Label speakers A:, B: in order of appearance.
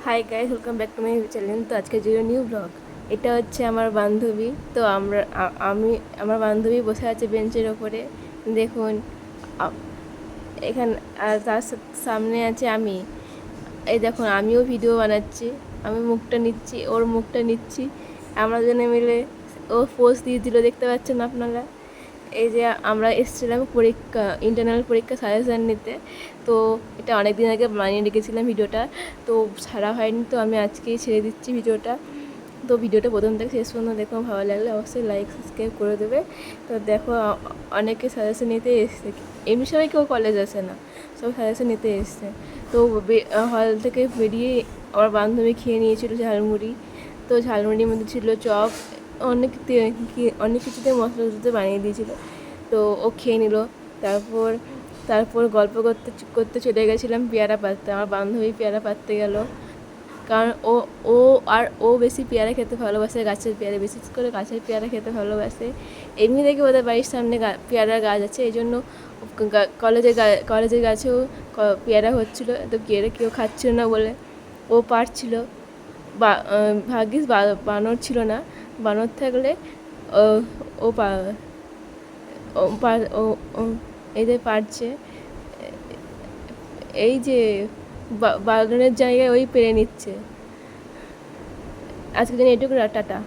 A: Hi guys, welcome back to my channel. তো আজকে zero new blog. এটা হচ্ছে আমার বান্ধবী। তো আমি আমার বান্ধবী বসে আছে বেঞ্চের ওপরে, দেখুন। আ- এখানে আর তার সামনে আছে আমি। এই দেখুন, আমিও ভিডিও বানাচ্ছি। আমি মুখটা নিচ্ছি, ওর মুখটা নিচ্ছি। আমরা দুজনে মিলে ও পোজ দিয়ে দিল, দেখতে পাচ্ছেন আপনারা। এই যে আমরা এসেছিলাম পরীক্ষা, ইন্টারনাল পরীক্ষা সাজেশান নিতে। তো এটা অনেক দিন আগে বানিয়ে রেখেছিলাম ভিডিওটা, তো ছাড়া হয়নি। তো আমি আজকেই ছেড়ে দিচ্ছি ভিডিওটা। তো ভিডিওটা প্রথম থেকে শেষ পর্যন্ত দেখো, ভালো লাগলে অবশ্যই লাইক সাবস্ক্রাইব করে দেবে। তো দেখো, অনেকে সাজেশন নিতে এসছে। এমনি সময় কেউ কলেজ আসে না, সব সাজেশন নিতে এসছে। তো হল থেকে বেরিয়ে আমার বান্ধবী খেয়ে নিয়েছিল ঝালমুড়ি। তো ঝালমুড়ির মধ্যে ছিল চপ, অনেক অনেক কিছুতে মশলা টশলা বানিয়ে দিয়েছিল। তো ও খেয়ে নিল। তারপর তারপর গল্প করতে করতে চলে গেছিলাম পেয়ারা পাড়তে। আমার বান্ধবী পেয়ারা পাড়তে গেল, কারণ ও ও ও বেশি পেয়ারা খেতে ভালোবাসে, গাছের পেয়ারা, বিশেষ করে গাছের পেয়ারা খেতে ভালোবাসে। এমনি দেখে ওদের বাড়ির সামনে পেয়ারার গাছ আছে, এই জন্য কলেজের গাছেও পেয়ারা হচ্ছিলো। তো পেয়ারা কেউ খাচ্ছিল না বলে ও পারছিল। ভাগ্যিস বানর ছিল না, বানর থাকলে ও ও ও ও ও এদের পারছে। এই যে বাগানের জায়গায় ওই পেরে নিচ্ছে। আজকের দিন এটুকু, টাটা।